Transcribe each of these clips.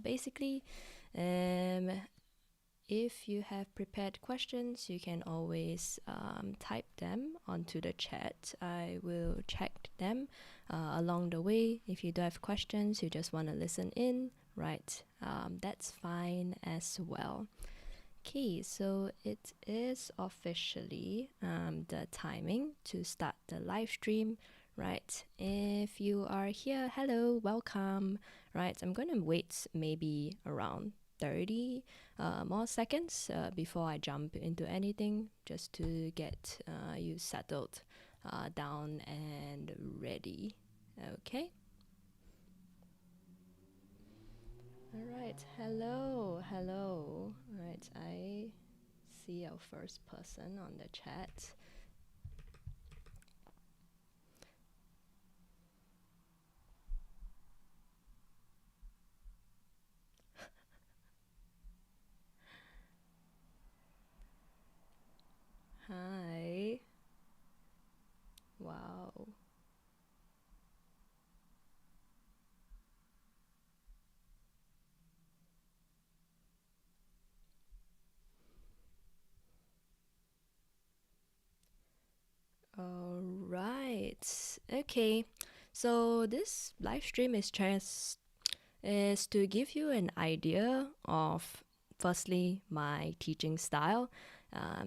Basically, if you have prepared questions, you can always type them onto the chat. I will check them along the way. If you do have questions, you just want to listen in, right? That's fine as well. Okay, so it is officially the timing to start the live stream, right? If you are here, hello, welcome, right? I'm going to wait maybe around 30 more seconds before I jump into anything, just to get you settled down and ready. Okay. All right. Hello. All right. I see our first person on the chat. Hi. Wow. All right. Okay. So this live stream is to give you an idea of, firstly, my teaching style.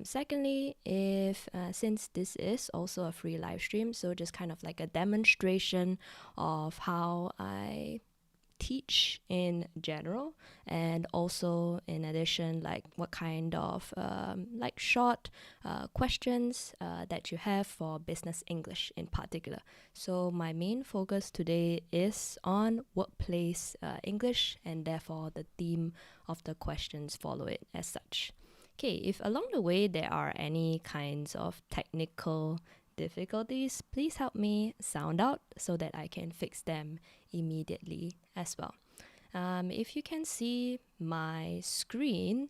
Secondly, if since this is also a free live stream, so just kind of like a demonstration of how I teach in general, and also in addition, like what kind of like short questions that you have for business English in particular. So my main focus today is on workplace English, and therefore the theme of the questions follow it as such. Okay, if along the way there are any kinds of technical difficulties, please help me sound out so that I can fix them immediately as well. If you can see my screen,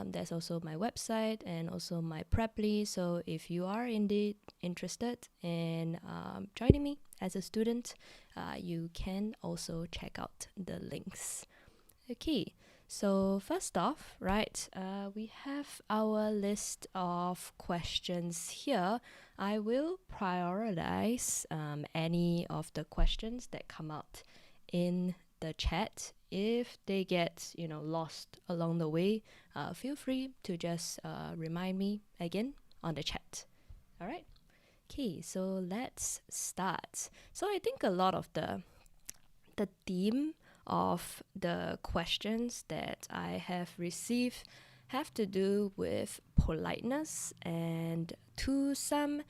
there's also my website and also my Preply. So if you are indeed interested in joining me as a student, you can also check out the links. Okay, so first off, right, we have our list of questions here. I will prioritize any of the questions that come out in the chat. If they get lost along the way, feel free to just remind me again on the chat. All right. Okay, so let's start. So I think a lot of the theme of the questions that I have received have to do with politeness and, to some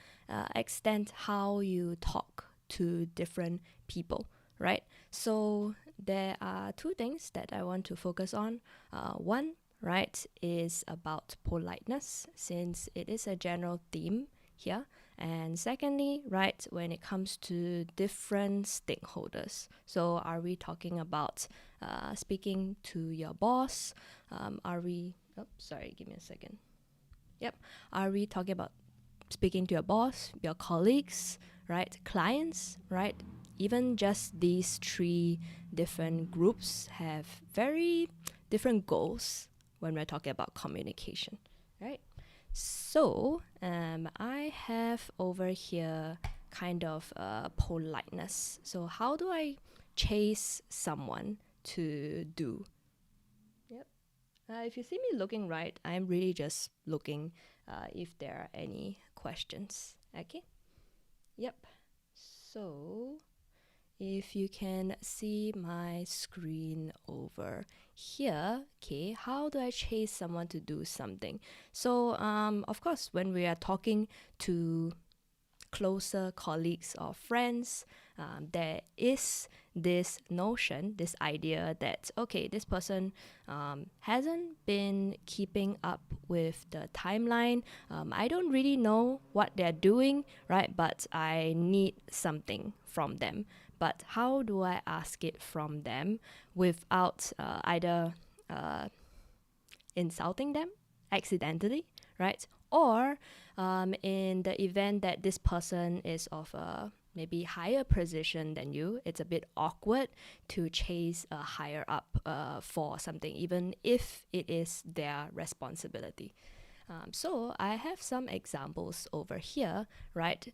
extent, how you talk to different people, right? So there are two things that I want to focus on. One, right, is about politeness, since it is a general theme here. And secondly, right, when it comes to different stakeholders. So are we talking about speaking to your boss? Sorry, give me a second. Yep. Are we talking about speaking to your boss, your colleagues, right? Clients, right? Even just these three different groups have very different goals when we're talking about communication, right? So I have over here kind of politeness. So how do I chase someone to do? Yep. If you see me looking right, I'm really just looking if there are any questions. Okay. Yep. So if you can see my screen over here, okay, how do I chase someone to do something? So, of course, when we are talking to closer colleagues or friends, there is this notion, this idea that, okay, this person hasn't been keeping up with the timeline. I don't really know what they're doing, right? But I need something from them. But how do I ask it from them without either insulting them accidentally, right? Or in the event that this person is of a maybe higher position than you, it's a bit awkward to chase a higher up for something, even if it is their responsibility. So I have some examples over here, right?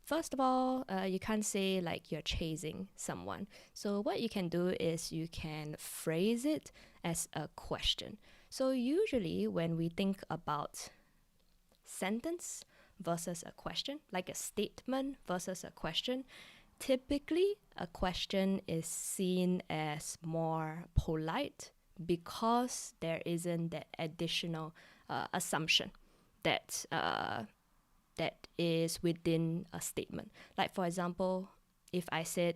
First of all, you can't say like you're chasing someone. So what you can do is you can phrase it as a question. So usually when we think about sentence versus a question, like a statement versus a question, typically a question is seen as more polite because there isn't that additional assumption that that is within a statement. Like for example, if I said,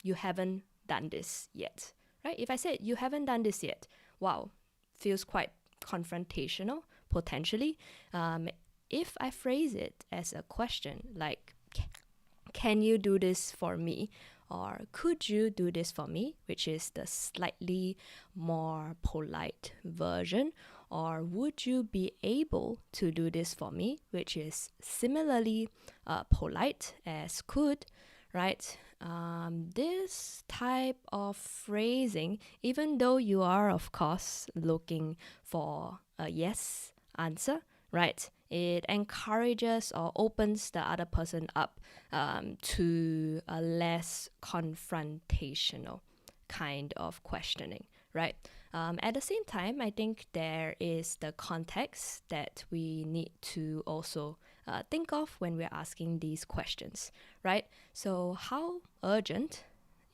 you haven't done this yet, right? If I said you haven't done this yet, wow, feels quite confrontational potentially. If I phrase it as a question, like, can you do this for me? Or could you do this for me? Which is the slightly more polite version. Or would you be able to do this for me? Which is similarly polite as could, right? This type of phrasing, even though you are, of course, looking for a yes answer, right? It encourages or opens the other person up to a less confrontational kind of questioning, right? At the same time, I think there is the context that we need to also think of when we're asking these questions, right? So how urgent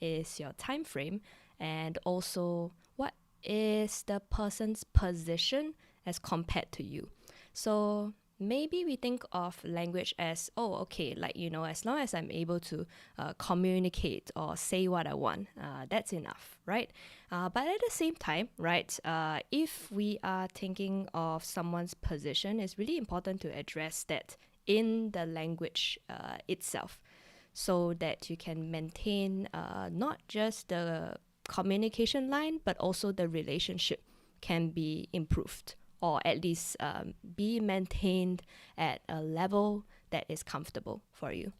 is your time frame, and also what is the person's position as compared to you? So maybe we think of language as, oh, okay, like, as long as I'm able to communicate or say what I want, that's enough, right? But at the same time, right, if we are thinking of someone's position, it's really important to address that in the language itself, so that you can maintain not just the communication line, but also the relationship can be improved, or at least be maintained at a level that is comfortable for you.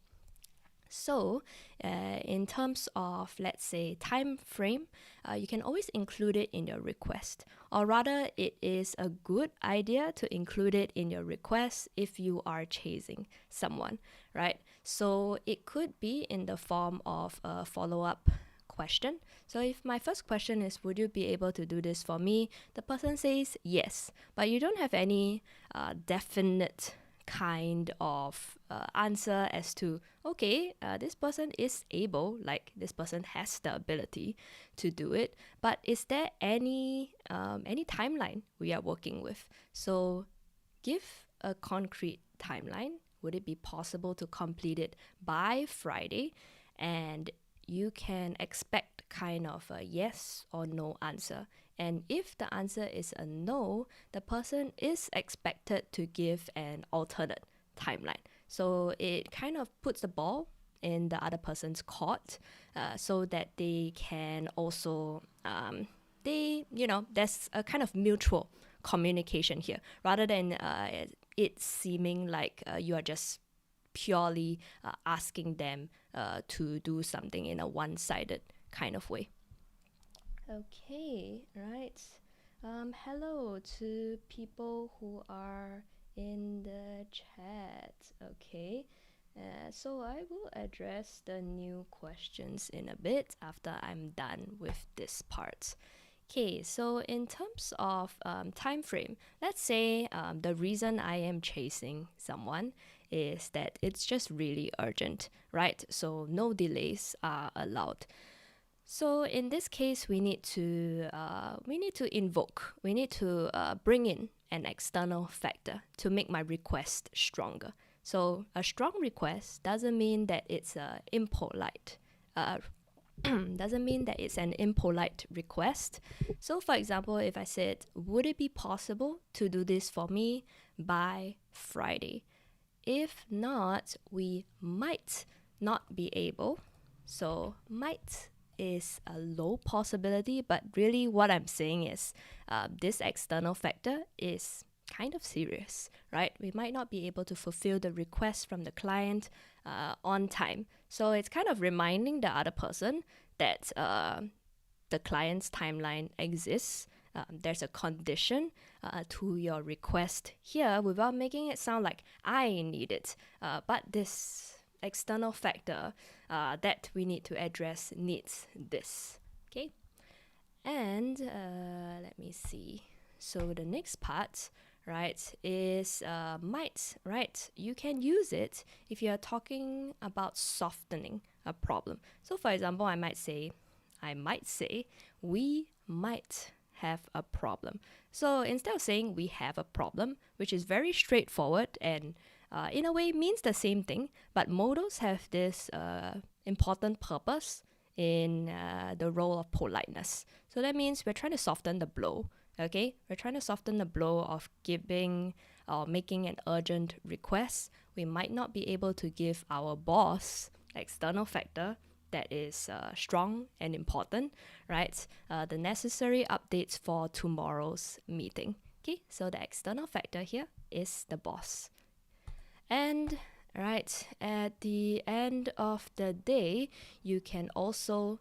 So in terms of, let's say, time frame, you can always include it in your request, or rather it is a good idea to include it in your request if you are chasing someone, right? So it could be in the form of a follow-up question. So if my first question is, would you be able to do this for me? The person says yes, but you don't have any definite kind of answer as to, okay, this person is able, like this person has the ability to do it, but is there any timeline we are working with? So give a concrete timeline. Would it be possible to complete it by Friday? And you can expect kind of a yes or no answer. And if the answer is a no, the person is expected to give an alternate timeline. So it kind of puts the ball in the other person's court, so that they can also, there's a kind of mutual communication here, rather than it seeming like you are just purely asking them to do something in a one-sided kind of way. Okay, right. Hello to people who are in the chat. Okay. So I will address the new questions in a bit after I'm done with this part. Okay, so in terms of time frame, let's say the reason I am chasing someone is that it's just really urgent, right? So no delays are allowed. So in this case, we need to bring in an external factor to make my request stronger. So a strong request doesn't mean that it's impolite. Doesn't mean that it's an impolite request. So for example, if I said, would it be possible to do this for me by Friday? If not, we might not be able. So might is a low possibility, but really what I'm saying is this external factor is kind of serious, right? We might not be able to fulfill the request from the client on time. So it's kind of reminding the other person that the client's timeline exists. There's a condition to your request here without making it sound like I need it. But this external factor that we need to address needs this. Okay? And let me see. So the next part, right, is might, right? You can use it if you're talking about softening a problem. So for example, I might say, we might have a problem. So instead of saying we have a problem, which is very straightforward and in a way means the same thing, but modals have this important purpose in the role of politeness. So that means we're trying to soften the blow, okay? We're trying to soften the blow of giving or making an urgent request. We might not be able to give our boss, external factor, that is strong and important, right? The necessary updates for tomorrow's meeting. Okay, so the external factor here is the boss. And right, at the end of the day, you can also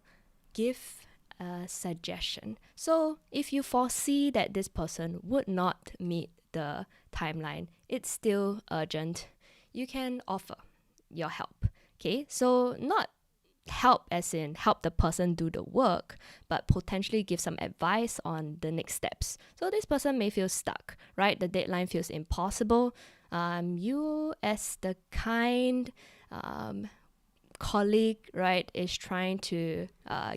give a suggestion. So if you foresee that this person would not meet the timeline, it's still urgent, you can offer your help. Okay, so not help as in help the person do the work, but potentially give some advice on the next steps. So this person may feel stuck, right? The deadline feels impossible. You as the kind colleague, right, is trying to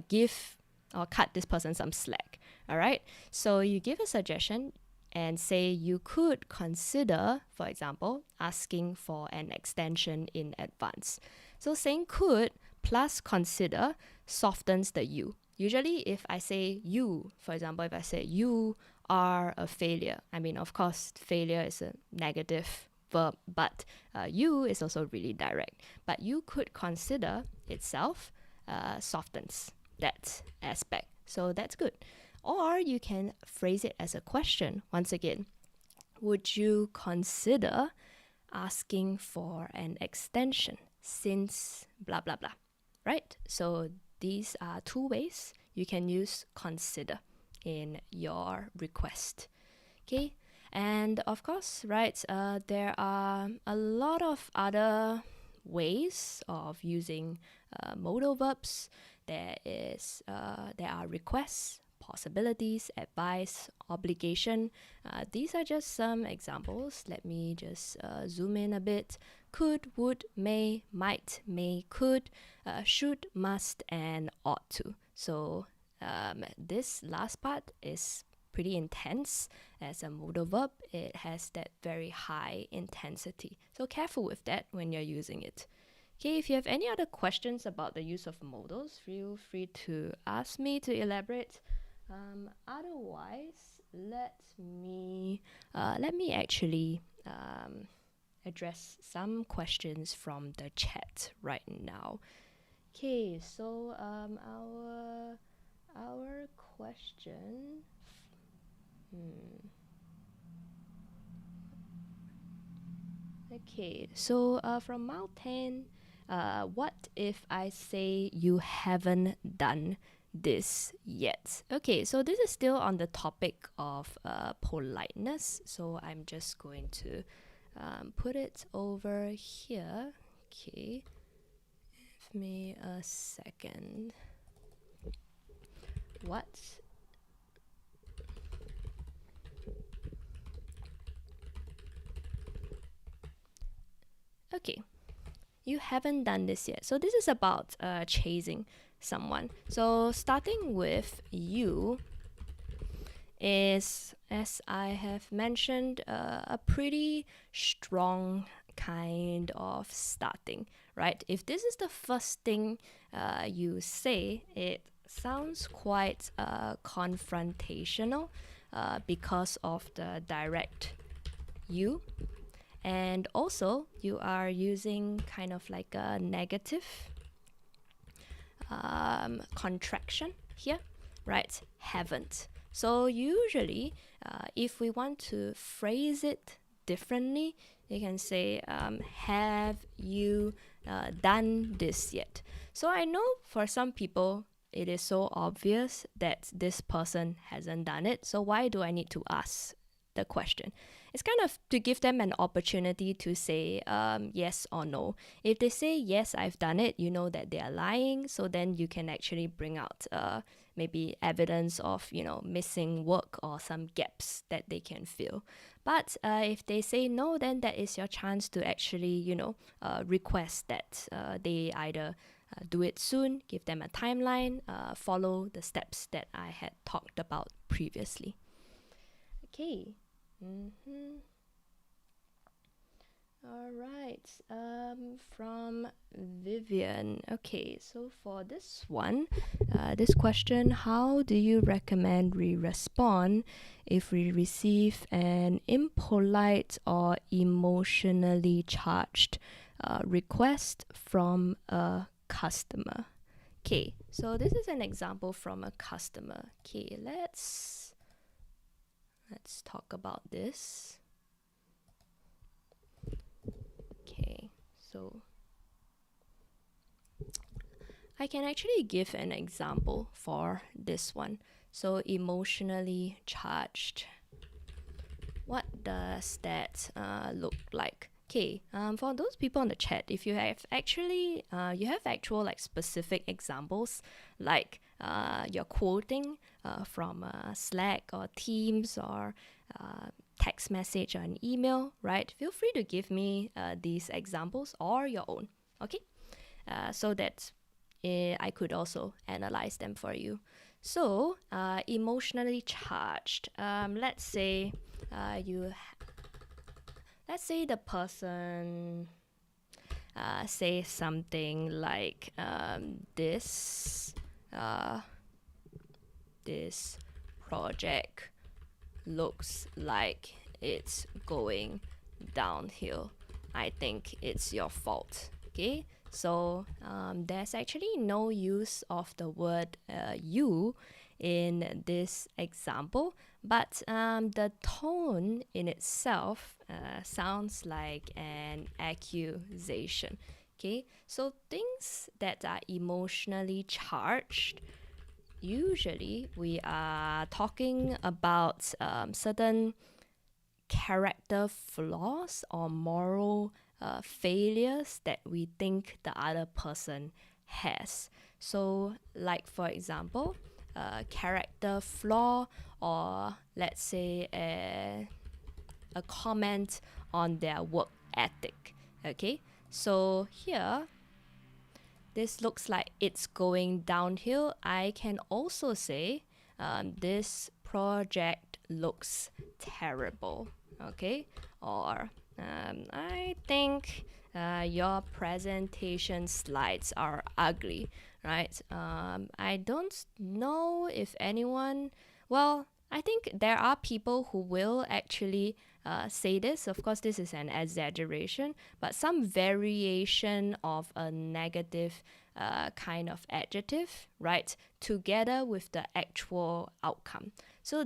give or cut this person some slack. All right, so you give a suggestion and say you could consider, for example, asking for an extension in advance. So saying could plus consider softens the you. Usually if I say you, for example, if I say you are a failure, I mean, of course, failure is a negative verb, but you is also really direct. But you could consider itself softens that aspect. So that's good. Or you can phrase it as a question. Once again, would you consider asking for an extension since blah, blah, blah, right? So these are two ways you can use consider in your request. Okay, and of course, right, there are a lot of other ways of using modal verbs. There are requests, possibilities, advice, obligation. These are just some examples. Let me just zoom in a bit. Could, would, may, might, may, could, should, must, and ought to. So this last part is pretty intense. As a modal verb, it has that very high intensity. So careful with that when you're using it. Okay, if you have any other questions about the use of modals, feel free to ask me to elaborate. Otherwise, let me actually address some questions from the chat right now. Okay, so our question. Okay, so from Mountain, what if I say you haven't done this yet? Okay, so this is still on the topic of politeness, so I'm just going to put it over here. Okay, give me a second. What? Okay, you haven't done this yet. So this is about chasing someone. So starting with you is, as I have mentioned, a pretty strong kind of starting, right? If this is the first thing you say, it sounds quite confrontational because of the direct you. And also, you are using kind of like a negative contraction here, right? Haven't. So usually, if we want to phrase it differently, you can say, have you done this yet? So I know for some people, it is so obvious that this person hasn't done it. So why do I need to ask the question? It's kind of to give them an opportunity to say yes or no. If they say yes, I've done it, you know that they are lying. So then you can actually bring out maybe evidence of missing work or some gaps that they can fill. But if they say no, then that is your chance to actually request that they either do it soon, give them a timeline, follow the steps that I had talked about previously. Okay. All right. From Vivian. Okay, so for this one, this question, how do you recommend we respond if we receive an impolite or emotionally charged request from a customer? Okay, so this is an example from a customer. Okay, let's talk about this. Okay, so I can actually give an example for this one. So emotionally charged. What does that look like? Okay, for those people on the chat, if you have actually, you have actual like specific examples, like you're quoting from Slack or Teams or text message or an email, right? Feel free to give me these examples or your own, okay? So that I could also analyze them for you. So, emotionally charged. Let's say let's say the person say something like this project looks like it's going downhill. I think it's your fault. Okay, so there's actually no use of the word you in this example, but the tone in itself sounds like an accusation. Okay, so things that are emotionally charged, usually we are talking about certain character flaws or moral failures that we think the other person has. So, like for example, a character flaw, or let's say a comment on their work ethic. Okay, so here this looks like it's going downhill. I can also say this project looks terrible. Okay, or I think your presentation slides are ugly, right? I don't know if anyone, well, I think there are people who will actually say this. Of course, this is an exaggeration, but some variation of a negative kind of adjective, right, together with the actual outcome. So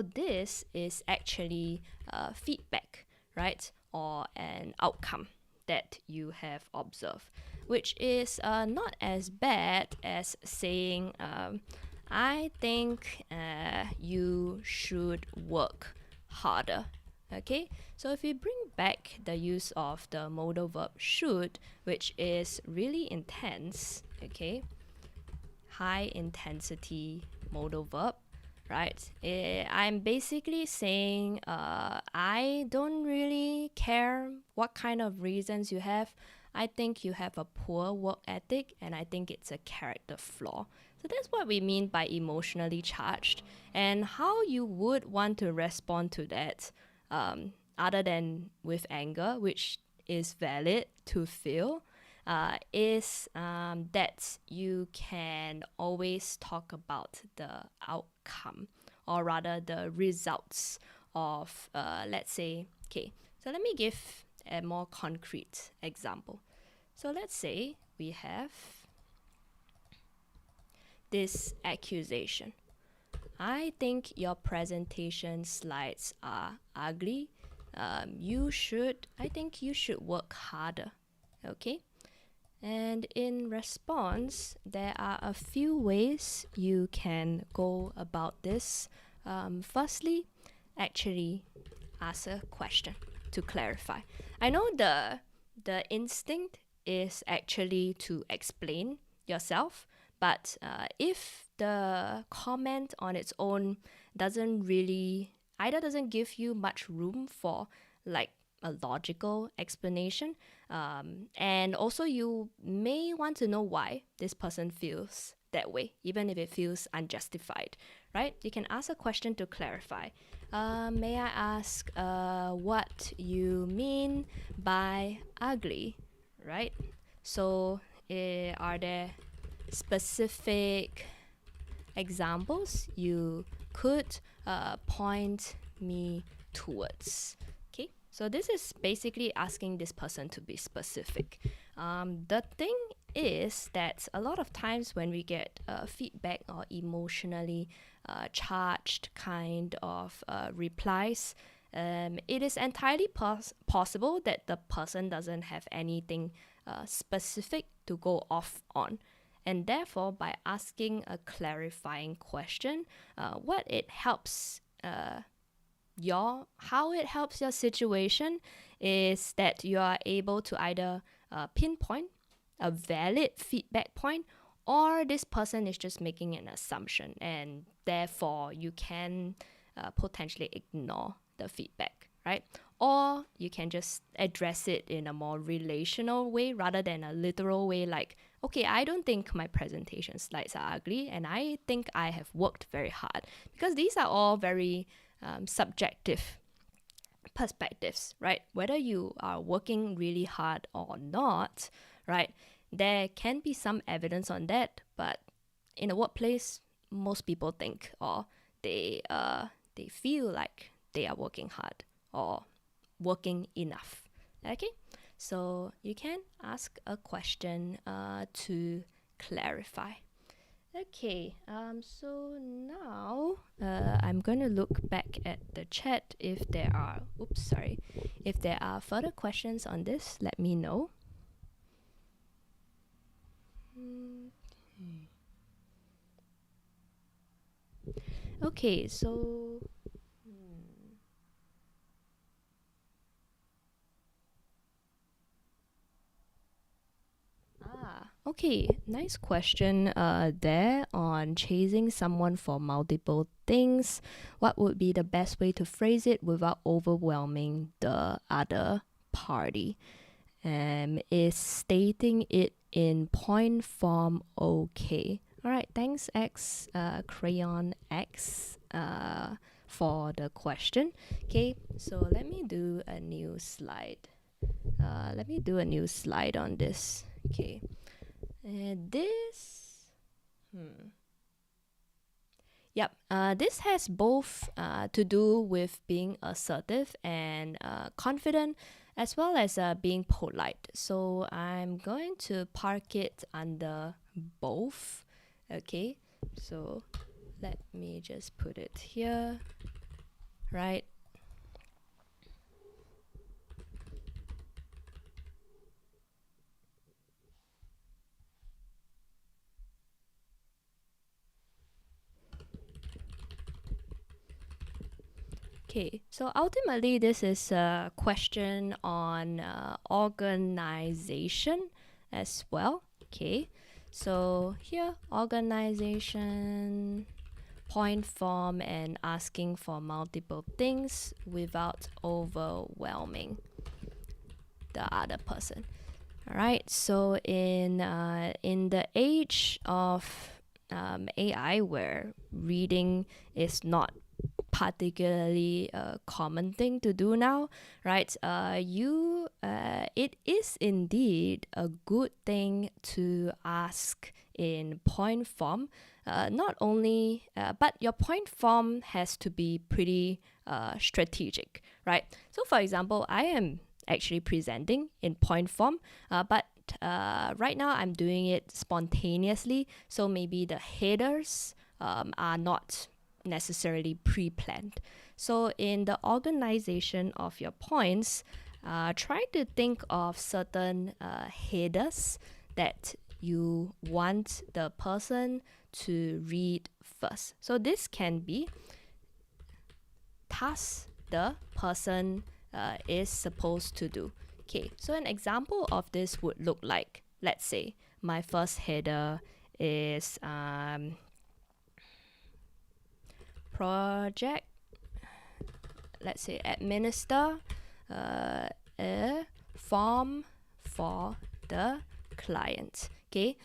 this is actually feedback, right, or an outcome that you have observed, which is not as bad as saying, I think you should work harder. Okay, so if we bring back the use of the modal verb should, which is really intense, okay, high intensity modal verb, right? I'm basically saying I don't really care what kind of reasons you have. I think you have a poor work ethic, and I think it's a character flaw. So that's what we mean by emotionally charged, and how you would want to respond to that, other than with anger, which is valid to feel, is that you can always talk about the outcome, or rather the results of, let's say, okay, so let me give a more concrete example. So let's say we have this accusation. I think your presentation slides are ugly. I think you should work harder. Okay? And in response, there are a few ways you can go about this. Firstly, actually ask a question to clarify. I know the instinct is actually to explain yourself, but if the comment on its own doesn't give you much room for like a logical explanation, and also you may want to know why this person feels that way, even if it feels unjustified, right? You can ask a question to clarify. May I ask what you mean by ugly, right? So, are there specific examples you could point me towards? Okay, so this is basically asking this person to be specific. The thing is that a lot of times when we get feedback or emotionally charged kind of replies, it is entirely possible that the person doesn't have anything specific to go off on. And therefore, by asking a clarifying question, what it helps how it helps your situation is that you are able to either pinpoint a valid feedback point, or this person is just making an assumption, and therefore you can potentially ignore the feedback, right? Or you can just address it in a more relational way rather than a literal way, like, okay, I don't think my presentation slides are ugly, and I think I have worked very hard, because these are all very subjective perspectives, right? Whether you are working really hard or not, right? There can be some evidence on that, but in a workplace, most people think or they feel like they are working hard or working enough. Okay, so you can ask a question to clarify. Okay, so now I'm gonna look back at the chat if if there are further questions on this, let me know. Okay, so okay, nice question there on chasing someone for multiple things. What would be the best way to phrase it without overwhelming the other party? Is stating it in point form okay? All right, thanks X, Crayon X, for the question. Okay, so let me do a new slide. Let me do a new slide on this. Okay, and this, Yep, this has both to do with being assertive and confident, as well as being polite. So I'm going to park it under both. Okay, so let me just put it here, right? Okay, so ultimately, this is a question on organization as well. Okay, so here, organization, point form, and asking for multiple things without overwhelming the other person. All right, so in the age of AI, where reading is not particularly a common thing to do now, right? It is indeed a good thing to ask in point form. Not only, but your point form has to be pretty strategic, right? So, for example, I am actually presenting in point form, but right now I'm doing it spontaneously. So maybe the headers are not necessarily pre-planned. So in the organization of your points, try to think of certain headers that you want the person to read first. So this can be tasks the person is supposed to do. Okay, so an example of this would look like, let's say, my first header is project, let's say, administer a form for the client. Okay,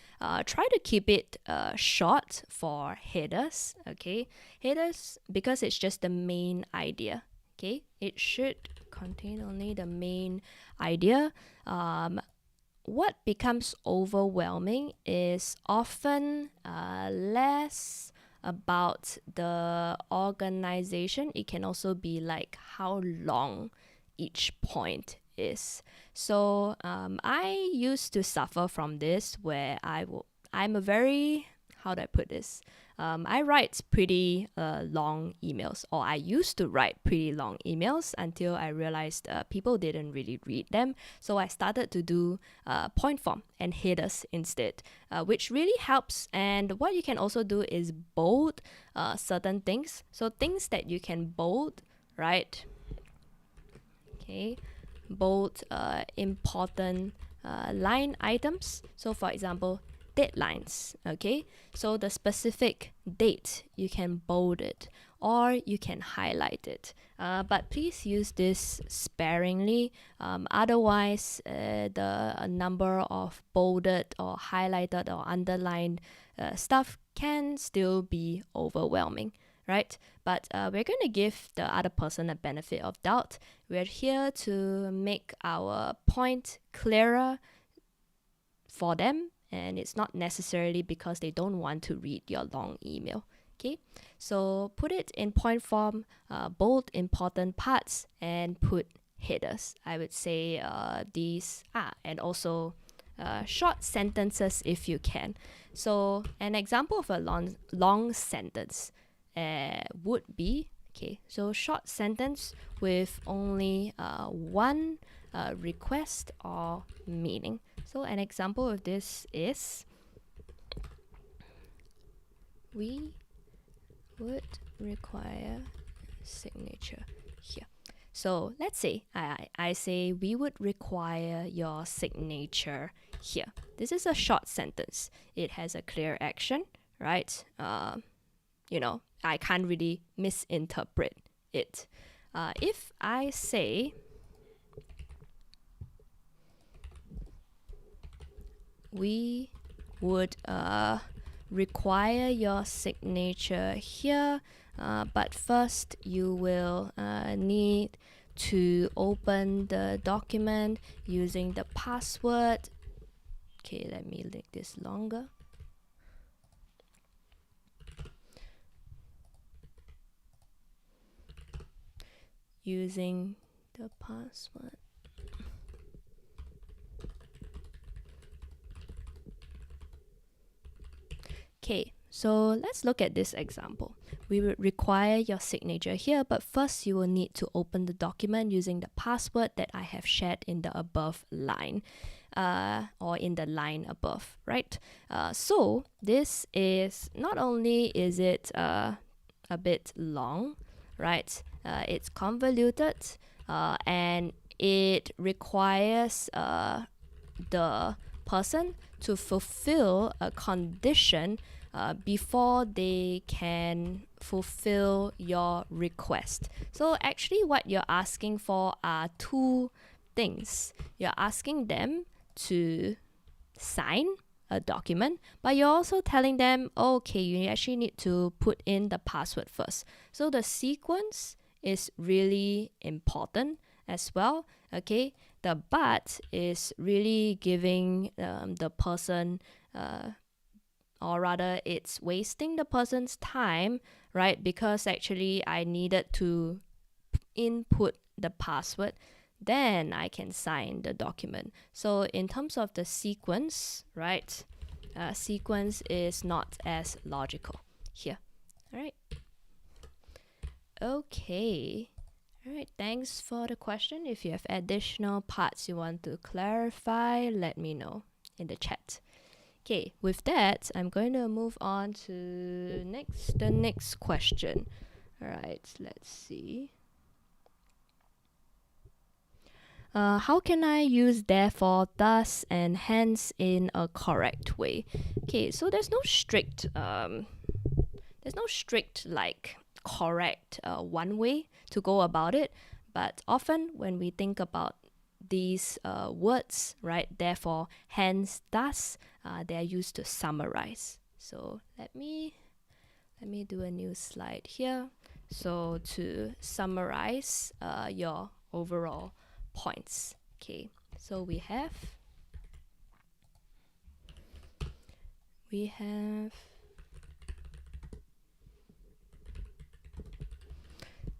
try to keep it short for headers. Okay, headers, because it's just the main idea. Okay, it should contain only the main idea. What becomes overwhelming is often less about the organization. It can also be like how long each point is. So I used to suffer from this, where I'm a very, how do I put this? I write pretty long emails, or I used to write pretty long emails until I realized people didn't really read them. So I started to do point form and headers instead, which really helps. And what you can also do is bold certain things. So things that you can bold, right? Okay, bold important line items. So for example, deadlines. Okay, so the specific date, you can bold it or you can highlight it, but please use this sparingly. Otherwise the number of bolded or highlighted or underlined stuff can still be overwhelming, right? But we're going to give the other person a benefit of doubt. We're here to make our point clearer for them, and it's not necessarily because they don't want to read your long email. Okay, so put it in point form, bold important parts, and put headers. I would say these and also short sentences if you can. So an example of a long sentence would be, okay, so short sentence with only one request or meaning. So an example of this is, we would require signature here. So let's say I say we would require your signature here. This is a short sentence. It has a clear action, right? You know, I can't really misinterpret it. If I say we would require your signature here, but first you will need to open the document using the password. Okay, let me make this longer. Using the password. Okay, so let's look at this example. We would require your signature here, but first you will need to open the document using the password that I have shared in the above line, or in the line above, right? So this is, not only is it a bit long, right? It's convoluted, and it requires the person to fulfill a condition before they can fulfill your request. So actually what you're asking for are two things. You're asking them to sign a document, but you're also telling them, okay, you actually need to put in the password first. So the sequence is really important as well. Okay, the but is really giving the person, or rather it's wasting the person's time, right? Because actually I needed to input the password, then I can sign the document. So in terms of the sequence, right, sequence is not as logical here. All right. Okay. All right, thanks for the question. If you have additional parts you want to clarify, let me know in the chat. Okay, with that, I'm going to move on to the next question. All right, let's see. How can I use therefore, thus, and hence in a correct way? Okay, so there's no strict like correct one way to go about it, but often when we think about these words, right, therefore, hence, thus, they are used to summarize. So let me do a new slide here. So to summarize your overall points. Okay, so we have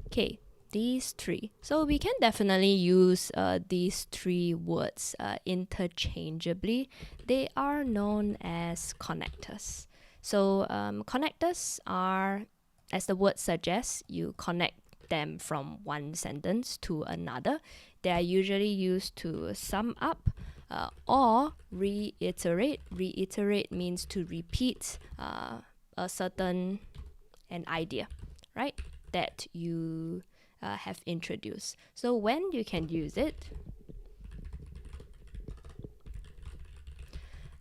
okay, these three. So we can definitely use these three words interchangeably. They are known as connectors. So connectors are, as the word suggests, you connect them from one sentence to another. They are usually used to sum up or reiterate. Reiterate means to repeat a certain an idea, right, that you have introduced. So when you can use it,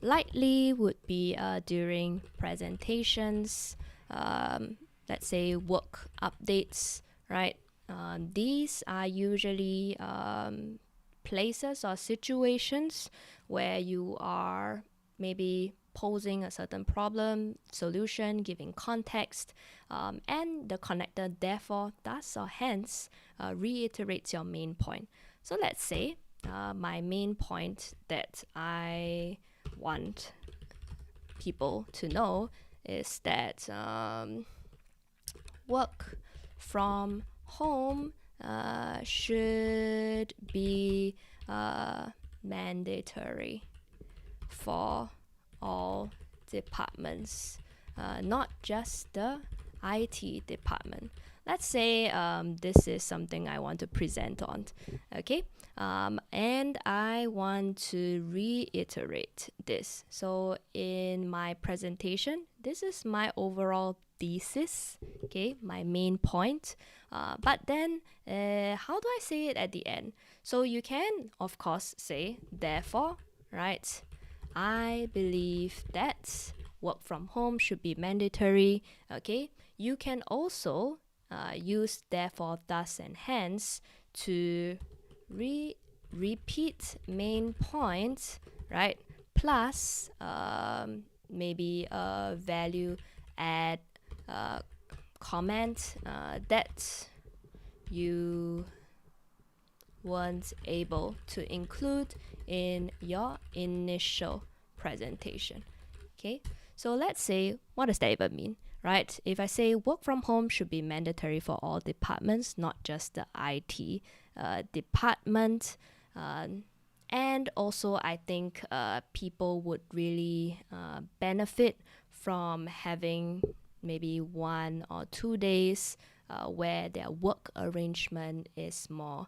likely would be during presentations, let's say work updates, right? These are usually places or situations where you are maybe posing a certain problem, solution, giving context, and the connector therefore, thus, or hence reiterates your main point. So let's say my main point that I want people to know is that work from home should be mandatory for all departments, not just the IT department. Let's say this is something I want to present on, okay? And I want to reiterate this. So in my presentation, this is my overall thesis, okay, my main point. But then, how do I say it at the end? So you can, of course, say, therefore, right? I believe that work from home should be mandatory, okay? You can also use therefore, thus, and hence to repeat main points, right? Plus maybe a value add comment that you weren't able to include in your initial presentation. Okay, so let's say, what does that even mean, right? If I say work from home should be mandatory for all departments, not just the IT department, and also I think people would really benefit from having maybe 1 or 2 days where their work arrangement is more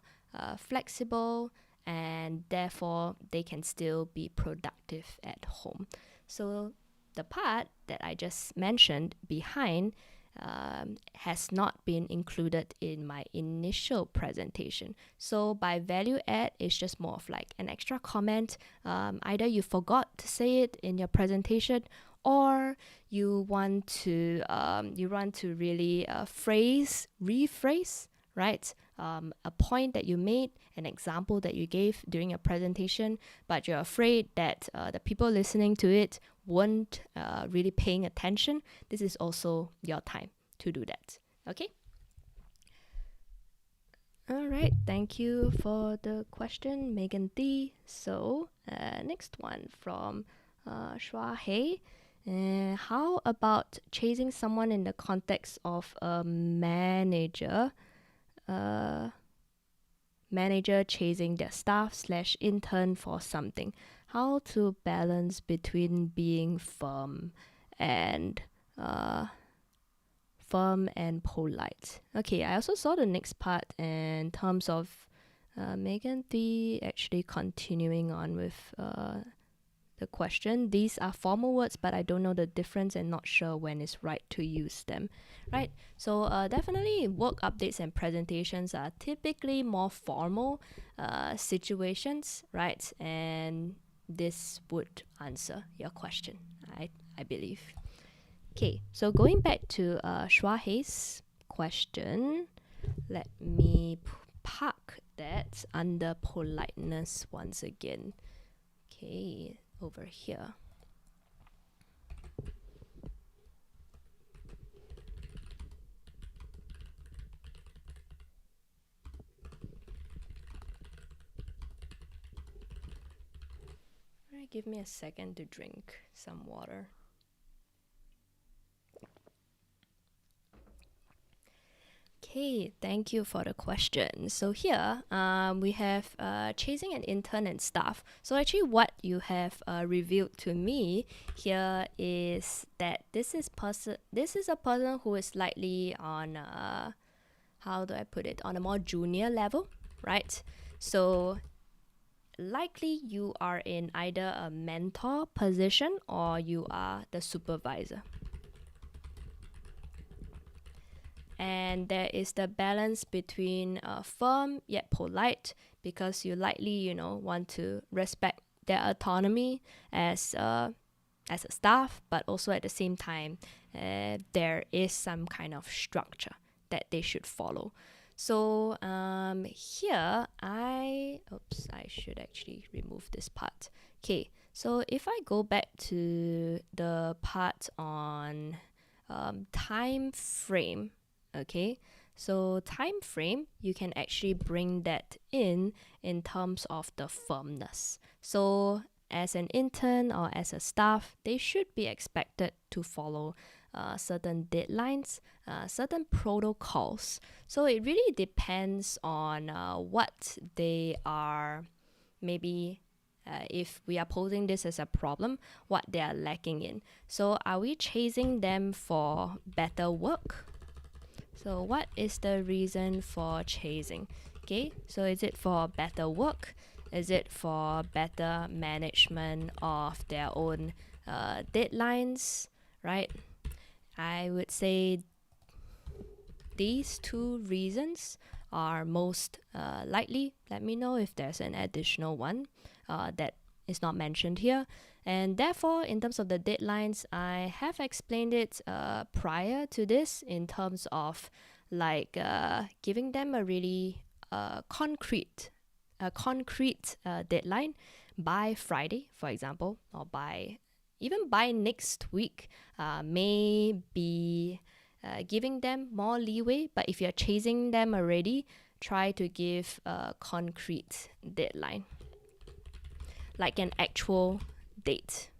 flexible, and therefore they can still be productive at home. So the part that I just mentioned behind has not been included in my initial presentation. So by value add, it's just more of like an extra comment. Either you forgot to say it in your presentation, or you want to really rephrase, right? A point that you made, an example that you gave during your presentation, but you're afraid that the people listening to it weren't really paying attention. This is also your time to do that. Okay? All right, thank you for the question, Megan D. So, next one from Shua Hei. How about chasing someone in the context of a manager chasing their staff/intern for something? How to balance between being firm and firm and polite. Okay, I also saw the next part in terms of Megan D actually continuing on with the question. These are formal words, but I don't know the difference and not sure when it's right to use them, right? So definitely work updates and presentations are typically more formal situations, right? And this would answer your question, I believe. Okay, so going back to Shua Hei's question, let me park that under politeness once again. Okay, over here. Alright, give me a second to drink some water. Okay, thank you for the question. So here, we have chasing an intern and staff. So actually, what you have revealed to me here is that this is a person who is slightly on how do I put it, on a more junior level, right? So likely you are in either a mentor position or you are the supervisor. And there is the balance between firm yet polite, because you likely, want to respect their autonomy as a staff, but also at the same time, there is some kind of structure that they should follow. So here, I should actually remove this part. Okay, so if I go back to the part on time frame, okay, so time frame, you can actually bring that in terms of the firmness. So as an intern or as a staff, they should be expected to follow certain deadlines, certain protocols. So it really depends on what they are, maybe if we are posing this as a problem, what they are lacking in. So are we chasing them for better work? So what is the reason for chasing? Okay, so is it for better work? Is it for better management of their own deadlines, right? I would say these two reasons are most likely. Let me know if there's an additional one that is not mentioned here. And therefore, in terms of the deadlines, I have explained it prior to this in terms of giving them a really concrete deadline by Friday, for example, or even by next week, maybe giving them more leeway. But if you're chasing them already, try to give a concrete deadline, like an actual date.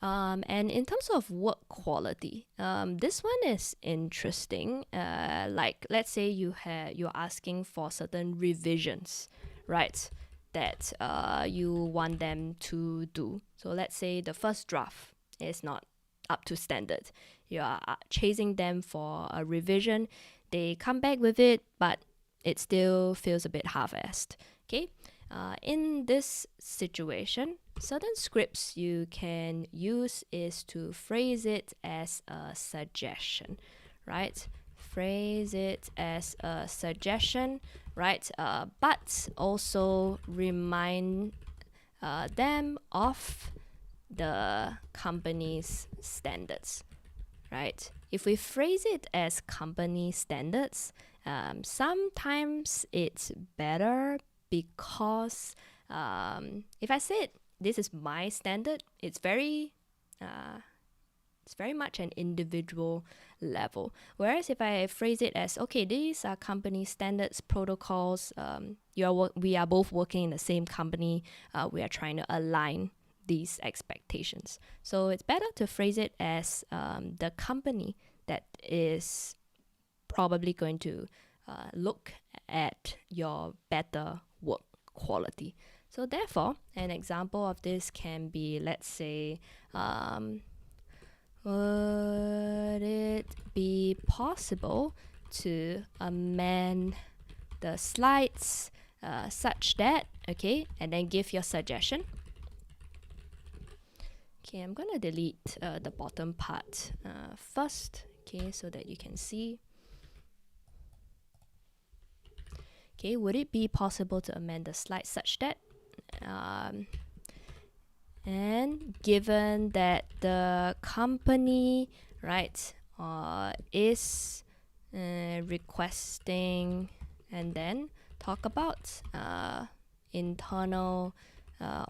And in terms of work quality, this one is interesting. Like, let's say you're asking for certain revisions, right? That you want them to do. So let's say the first draft is not up to standard. You are chasing them for a revision. They come back with it, but it still feels a bit half-assed. Okay. In this situation, certain scripts you can use is to phrase it as a suggestion, right? Phrase it as a suggestion, right? But also remind them of the company's standards, right? If we phrase it as company standards, sometimes it's better, because if I said this is my standard, it's very much an individual level. Whereas if I phrase it as, okay, these are company standards, protocols, we are both working in the same company, we are trying to align these expectations. So it's better to phrase it as the company that is probably going to look at your better work quality. So therefore, an example of this can be, let's say, would it be possible to amend the slides such that, okay, and then give your suggestion. Okay, I'm gonna delete the bottom part first, okay, so that you can see. Okay, would it be possible to amend the slides such that, and given that the company, right, is requesting, and then talk about internal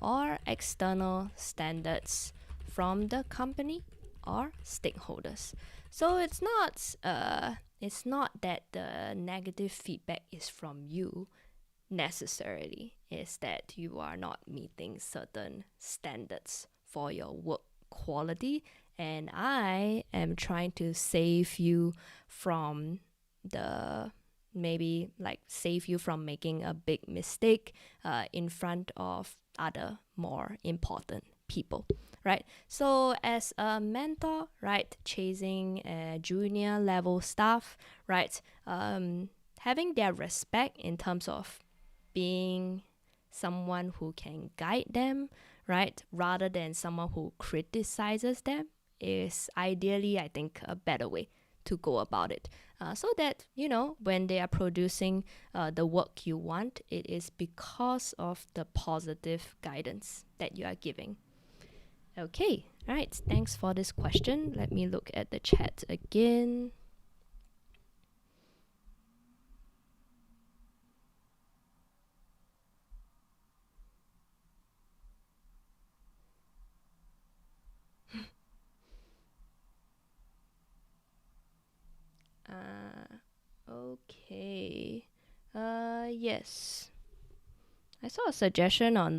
or external standards from the company or stakeholders. So it's not that the negative feedback is from you necessarily, is that you are not meeting certain standards for your work quality, and I am trying to save you from save you from making a big mistake in front of other more important people, right? So as a mentor, right, chasing a junior level staff, right, having their respect in terms of being someone who can guide them, right, rather than someone who criticizes them, is ideally, I think, a better way to go about it. So that, when they are producing the work you want, it is because of the positive guidance that you are giving. Okay, right. Thanks for this question. Let me look at the chat again. Okay. Yes. I saw a suggestion on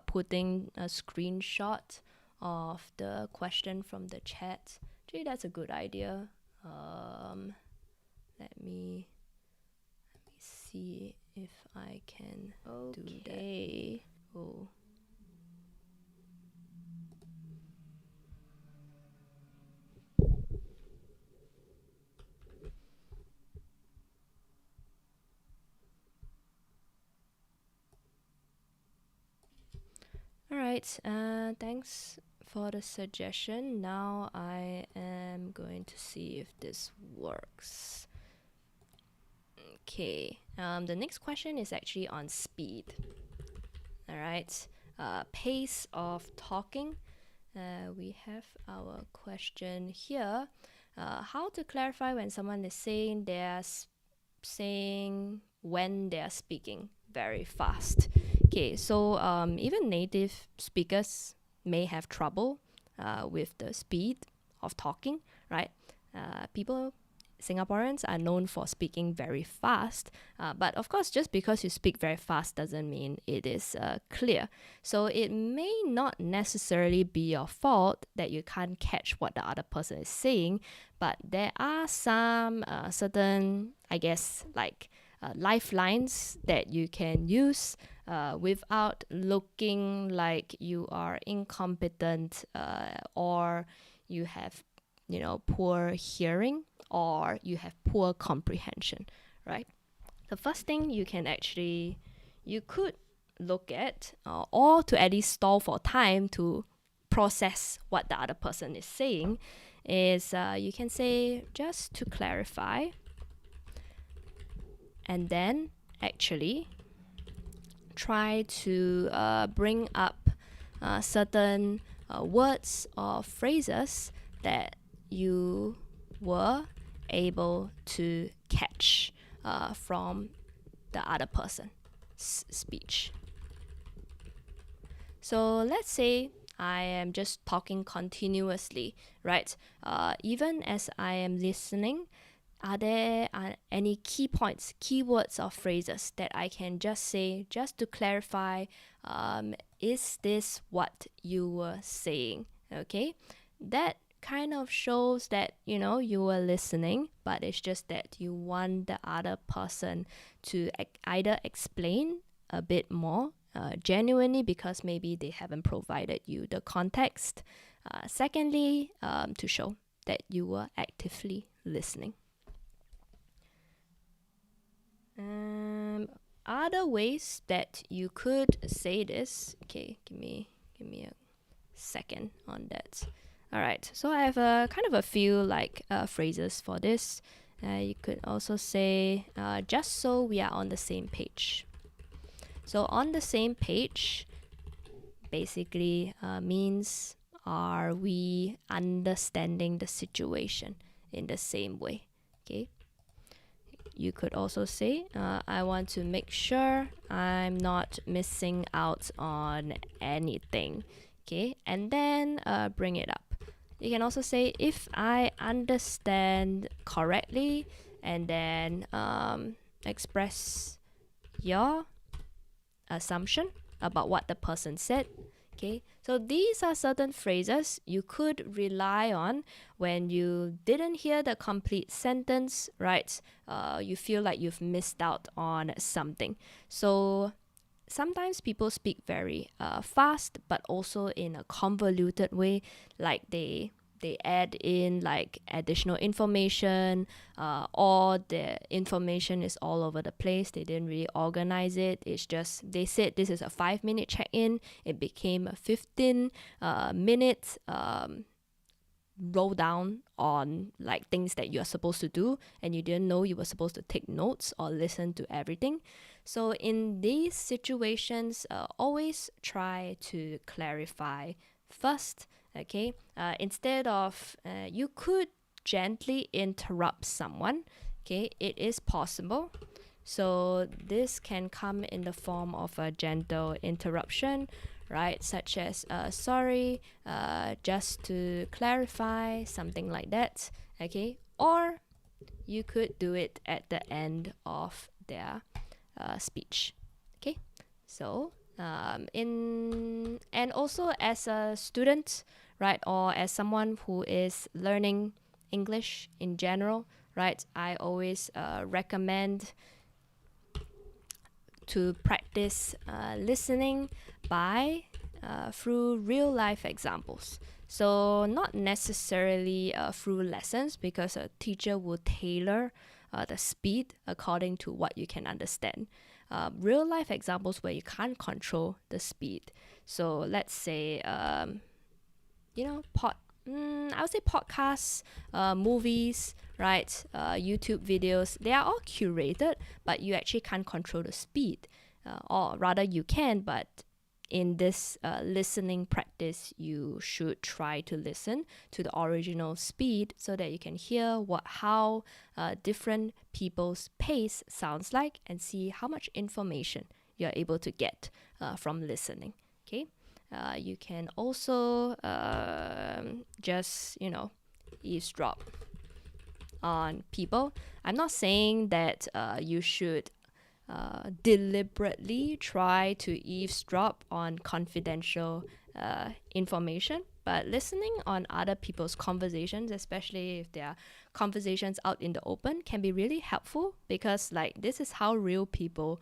putting a screenshot of the question from the chat. Actually, that's a good idea. Let me see if I can do that. Oh. All right. Thanks for the suggestion. Now I am going to see if this works. Okay. The next question is actually on speed. All right. Pace of talking. We have our question here. How to clarify when someone is saying saying when they are speaking very fast. Okay, so even native speakers may have trouble with the speed of talking, right? Singaporeans are known for speaking very fast, but of course, just because you speak very fast doesn't mean it is clear. So it may not necessarily be your fault that you can't catch what the other person is saying, but there are some certain, I guess, lifelines that you can use without looking like you are incompetent or you have, poor hearing or you have poor comprehension, right? The first thing you could look at, or to at least stall for time to process what the other person is saying, is you can say, just to clarify, and then actually try to bring up certain words or phrases that you were able to catch from the other person's speech. So let's say I am just talking continuously, right? Even as I am listening, are there any key points, keywords or phrases that I can just say just to clarify, is this what you were saying? Okay, that kind of shows that you were listening, but it's just that you want the other person to either explain a bit more genuinely because maybe they haven't provided you the context. Secondly, to show that you were actively listening. Other ways that you could say this. Okay, give me a second on that. All right, so I have a kind of a few like phrases for this. You could also say just so we are on the same page. So on the same page basically means, are we understanding the situation in the same way? Okay. You could also say, I want to make sure I'm not missing out on anything. Okay, and then bring it up. You can also say, if I understand correctly, and then express your assumption about what the person said. Okay, so these are certain phrases you could rely on when you didn't hear the complete sentence, right? You feel like you've missed out on something. So sometimes people speak very fast, but also in a convoluted way, like they add in like additional information, or the information is all over the place. They didn't really organize it. It's just they said this is a 5-minute check-in. It became a 15-minute roll down on like things that you are supposed to do, and you didn't know you were supposed to take notes or listen to everything. So in these situations, always try to clarify first. Okay, instead of you could gently interrupt someone. Okay, it is possible. So this can come in the form of a gentle interruption, right? Such as, sorry, just to clarify, something like that. Okay, or you could do it at the end of their speech. Okay, so and also as a student, right, or as someone who is learning English in general, right, I always recommend to practice listening by through real life examples. So not necessarily through lessons, because a teacher will tailor the speed according to what you can understand. Real life examples where you can't control the speed. So let's say, I would say podcasts, movies, right? YouTube videos. They are all curated, but you actually can't control the speed. Or rather, you can, but in this listening practice, you should try to listen to the original speed so that you can hear how different people's pace sounds like, and see how much information you're able to get from listening. Okay. You can also just, eavesdrop on people. I'm not saying that you should deliberately try to eavesdrop on confidential information, but listening on other people's conversations, especially if they are conversations out in the open, can be really helpful, because like this is how real people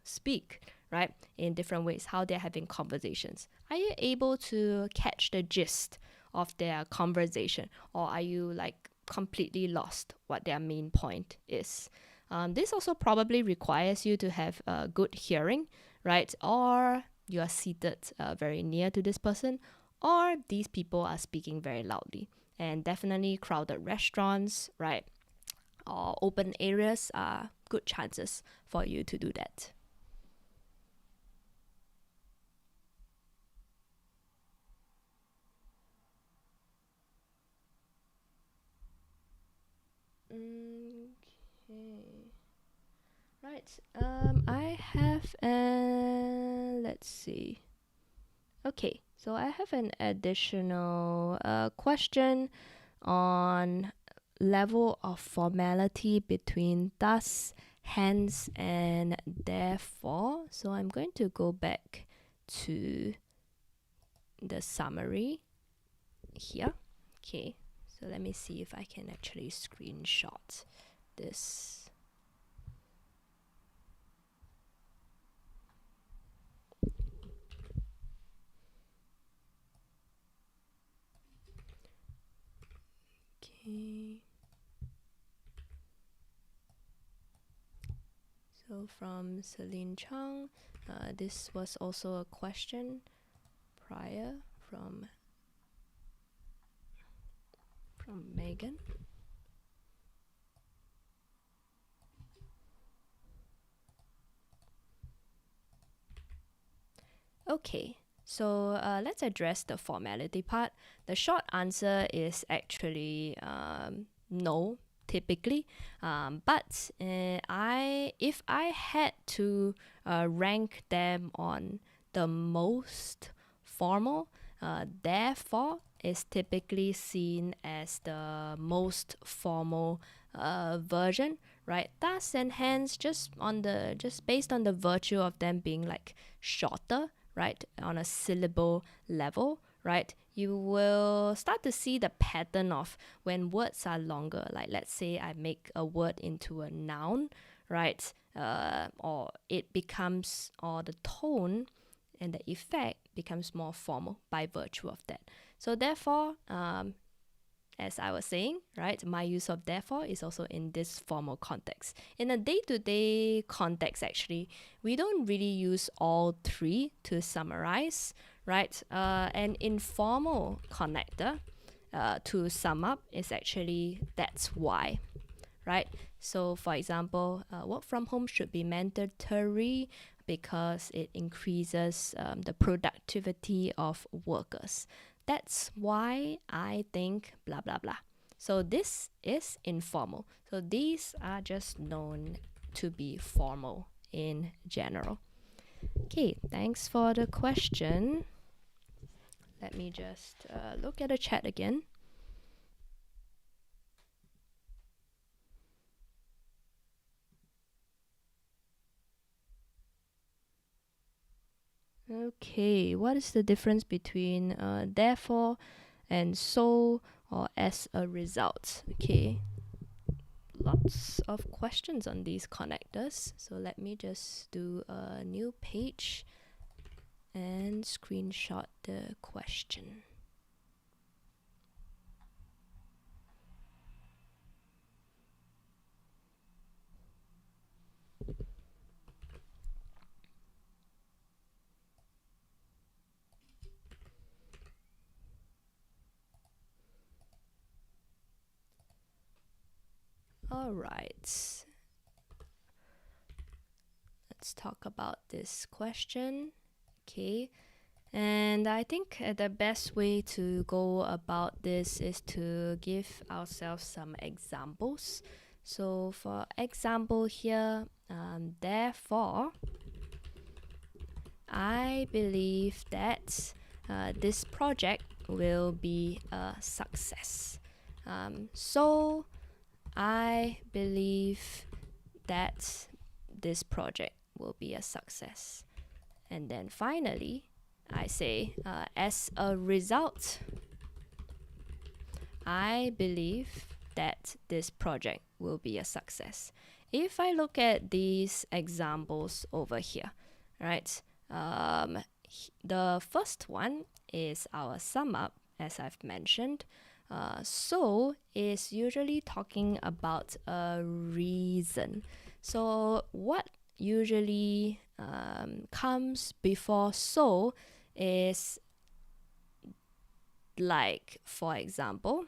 speak, right? In different ways, how they're having conversations. Are you able to catch the gist of their conversation, or are you like completely lost what their main point is? This also probably requires you to have good hearing, right? Or you are seated very near to this person, or these people are speaking very loudly. And definitely crowded restaurants, right? Or open areas are good chances for you to do that. Okay. Right. I have let's see. Okay, so I have an additional question on level of formality between thus, hence, and therefore. So I'm going to go back to the summary here. Okay, so let me see if I can actually screenshot this. Okay. So from Celine Chang, this was also a question prior from Megan. Okay, so let's address the formality part. The short answer is actually no, typically. But if I had to rank them on the most formal, therefore is typically seen as the most formal version, right? Thus and hence, just based on the virtue of them being like shorter, right, on a syllable level, right, you will start to see the pattern of when words are longer. Like, let's say I make a word into a noun, right, or the tone and the effect becomes more formal by virtue of that. So therefore, as I was saying, right, my use of therefore is also in this formal context. In a day-to-day context, actually, we don't really use all three to summarize, right? An informal connector to sum up is actually that's why, right? So, for example, work from home should be mandatory because it increases the productivity of workers. That's why I think blah blah blah. So this is informal. So these are just known to be formal in general. Okay, thanks for the question. Let me just look at the chat again. Okay, what is the difference between therefore and so or as a result? Okay, lots of questions on these connectors. So let me just do a new page and screenshot the question. All right. Let's talk about this question. Okay. And I think the best way to go about this is to give ourselves some examples. So for example here, therefore, I believe that this project will be a success. So I believe that this project will be a success. And then finally, I say, as a result, I believe that this project will be a success. If I look at these examples over here, right, the first one is our sum up, as I've mentioned. So is usually talking about a reason. So what usually comes before so is, like, for example,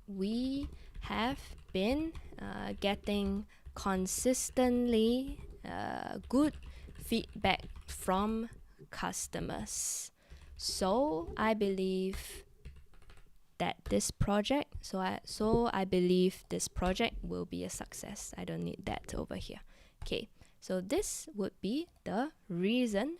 we have been getting consistently good feedback from customers. So I believe that this project, so I believe this project will be a success. I don't need that over here. Okay, so this would be the reason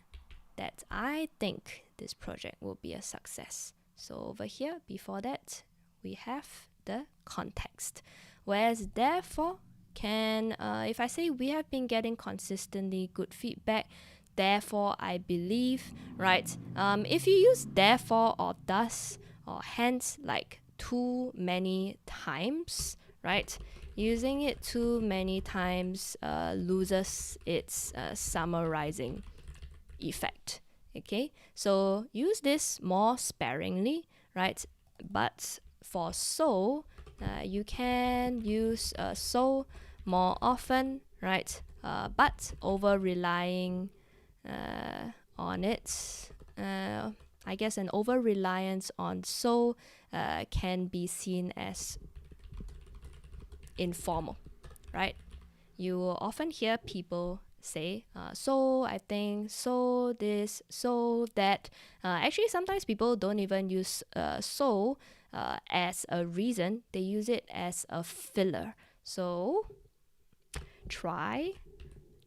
that I think this project will be a success. So over here, before that, we have the context. Whereas therefore can, if I say we have been getting consistently good feedback, therefore I believe, right? If you use therefore or thus or hence like too many times, right? Using it too many times loses its summarizing effect. Okay, so use this more sparingly, right? But for so, you can use so more often, right? But over relying on it, I guess an over reliance on so can be seen as informal, right? You will often hear people say, so I think, so this, so that. Actually, sometimes people don't even use so as a reason, they use it as a filler. So try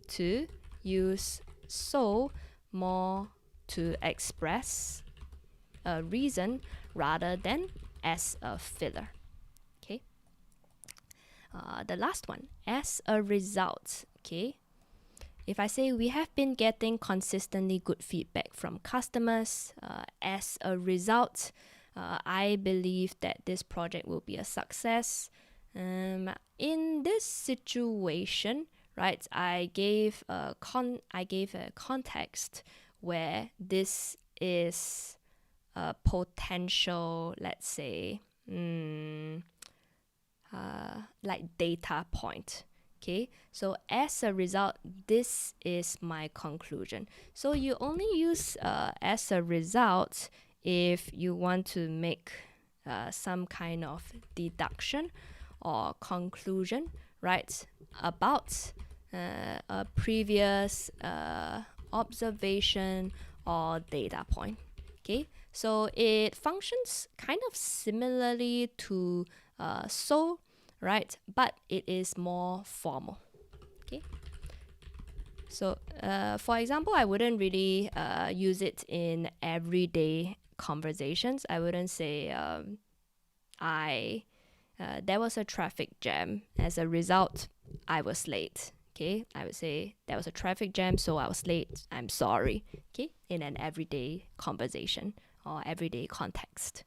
to use so more to express a reason rather than as a filler. Okay. The last one, as a result. Okay. If I say we have been getting consistently good feedback from customers, as a result, I believe that this project will be a success. In this situation, right, I gave a context where this is a potential, let's say, like data point. Okay, so as a result, this is my conclusion. So you only use as a result if you want to make some kind of deduction or conclusion, right, about a previous observation or data point. Okay, so it functions kind of similarly to so, right, but it is more formal. Okay, so for example, I wouldn't really use it in everyday conversations. I wouldn't say there was a traffic jam. As a result, I was late. Okay, I would say there was a traffic jam, so I was late. I'm sorry. Okay, in an everyday conversation or everyday context.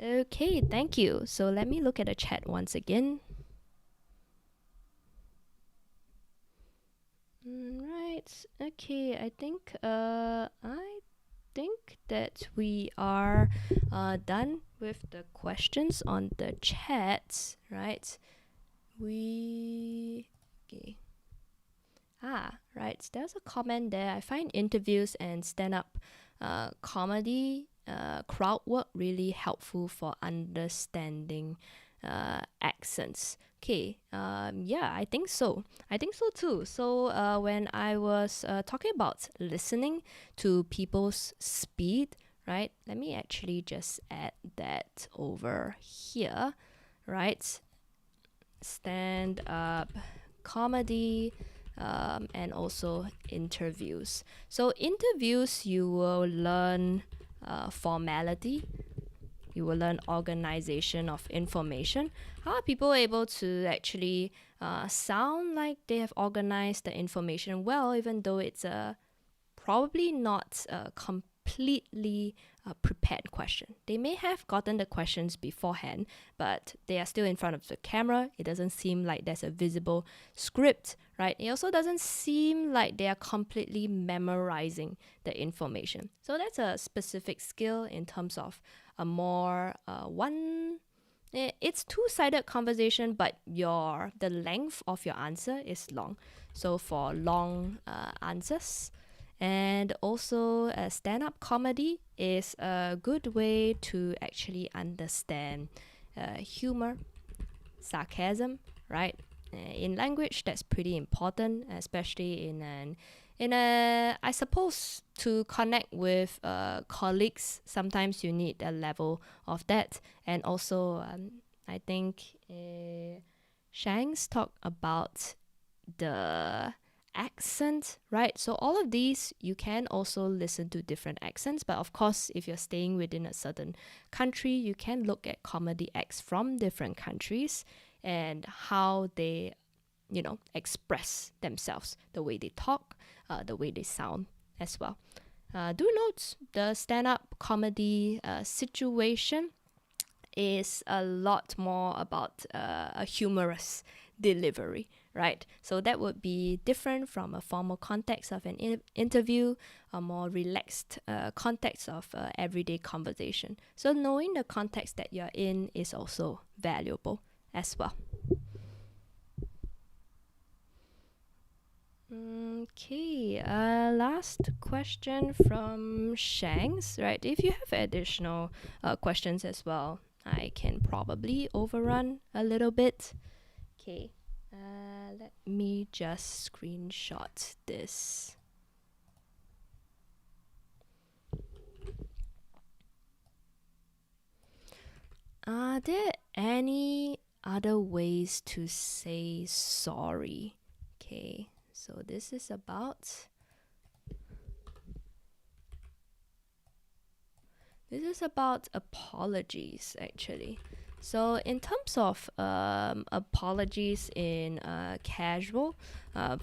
Okay, thank you. So let me look at the chat once again. Right. Okay, I think that we are done with the questions on the chat, right? Okay. Right. There's a comment there. I find interviews and stand-up comedy crowd work really helpful for understanding accents. Okay, yeah, I think so. I think so too. So when I was talking about listening to people's speed, right? Let me actually just add that over here, right? Stand-up comedy and also interviews. So interviews, you will learn formality, you will learn organization of information. How are people able to actually sound like they have organized the information well, even though it's probably not a completely prepared question. They may have gotten the questions beforehand, but they are still in front of the camera. It doesn't seem like there's a visible script, right? It also doesn't seem like they are completely memorizing the information. So that's a specific skill in terms of a more it's two-sided conversation, but the length of your answer is long. So for long answers, and also stand-up comedy is a good way to actually understand humor, sarcasm, right? In language, that's pretty important, especially I suppose to connect with colleagues. Sometimes you need a level of that, and also I think Shanks talked about the accent, right? So all of these, you can also listen to different accents, but of course, if you're staying within a certain country, you can look at comedy acts from different countries and how they, express themselves, the way they talk, the way they sound as well. Do note the stand-up comedy situation is a lot more about a humorous delivery, right? So that would be different from a formal context of an interview, a more relaxed context of everyday conversation. So knowing the context that you're in is also valuable as well. Okay, last question from Shanks, right? If you have additional questions as well, I can probably overrun a little bit. Okay, let me just screenshot this. Are there any other ways to say sorry? Okay, so this is about apologies, actually. So in terms of apologies in casual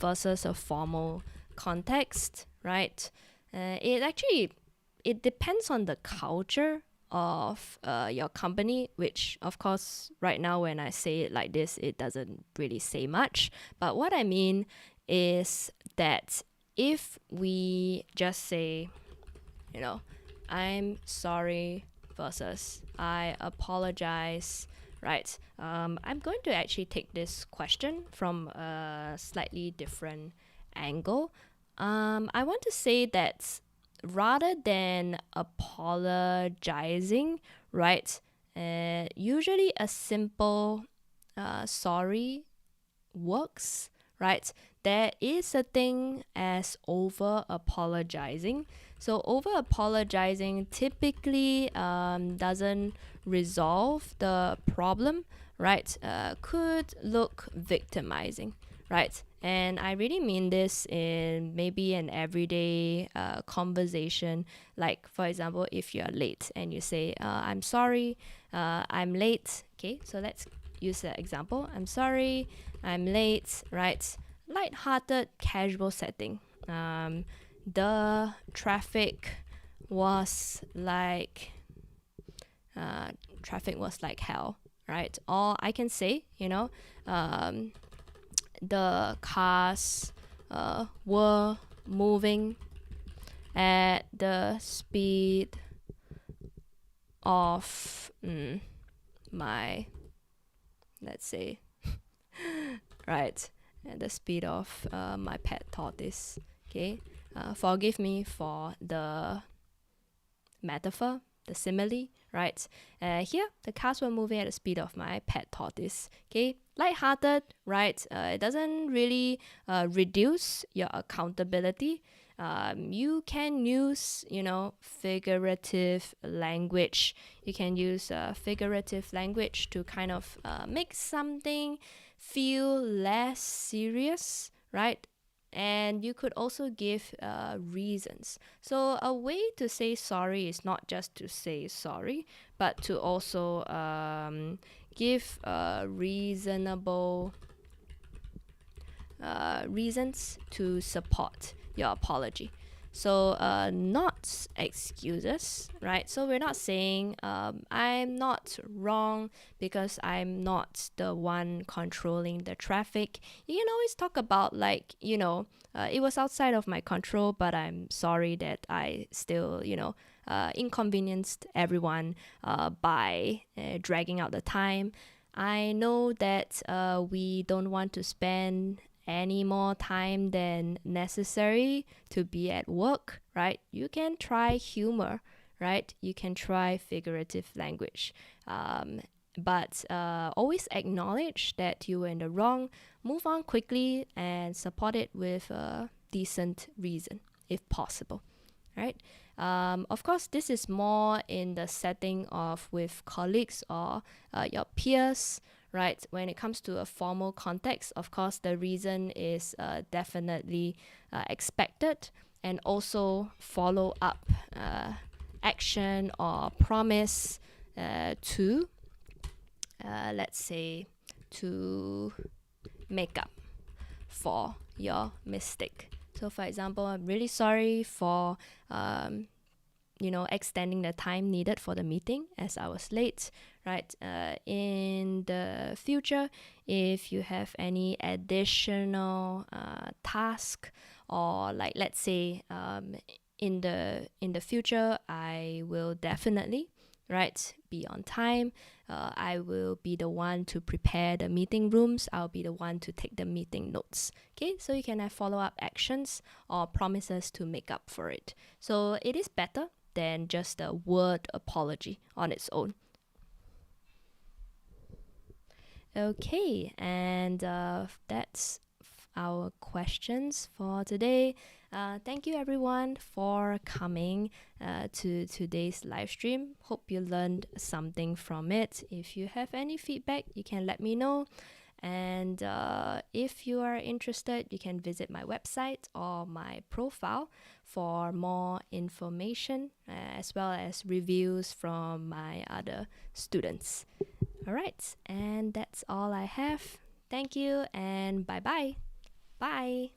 versus a formal context, right? It depends on the culture of your company, which of course right now when I say it like this, it doesn't really say much. But what I mean is that if we just say, I'm sorry versus I apologize, right? I'm going to actually take this question from a slightly different angle. I want to say that rather than apologizing, right? Usually a simple sorry works, right? There is a thing as over apologizing. So over apologizing typically doesn't resolve the problem, right? Could look victimizing, right? And I really mean this in maybe an everyday conversation. Like, for example, if you're late and you say, I'm sorry, I'm late. Okay, so let's use the example. I'm sorry, I'm late, right? Light-hearted, casual setting. The traffic was like hell, right? Or I can say, the cars were moving at the speed of my, let's say, right, at the speed of my pet tortoise. Okay, forgive me for the metaphor, the simile, right? Here, the cars were moving at the speed of my pet tortoise. Okay, lighthearted, right? It doesn't really reduce your accountability. You can use, figurative language. You can use figurative language to kind of make something feel less serious, right? And you could also give reasons. So a way to say sorry is not just to say sorry, but to also give reasonable reasons to support your apology. So not excuses, right? So we're not saying I'm not wrong because I'm not the one controlling the traffic. You can always talk about it was outside of my control, but I'm sorry that I still, inconvenienced everyone by dragging out the time. I know that we don't want to spend any more time than necessary to be at work, right? You can try humor, right? You can try figurative language. But always acknowledge that you were in the wrong, move on quickly, and support it with a decent reason, if possible, right? Of course, this is more in the setting of with colleagues or your peers, right? When it comes to a formal context, of course, the reason is definitely expected, and also follow up action or promise to, let's say, to make up for your mistake. So, for example, I'm really sorry for extending the time needed for the meeting as I was late, right? In the future, if you have any additional task, or like let's say in the future, I will definitely, right, be on time. I will be the one to prepare the meeting rooms. I'll be the one to take the meeting notes. Okay, so you can have follow-up actions or promises to make up for it. So it is better than just a word apology on its own. Okay, and that's our questions for today. Thank you everyone for coming to today's live stream. Hope you learned something from it. If you have any feedback, you can let me know. And if you are interested, you can visit my website or my profile for more information, as well as reviews from my other students. All right, and that's all I have. Thank you, and bye-bye. Bye.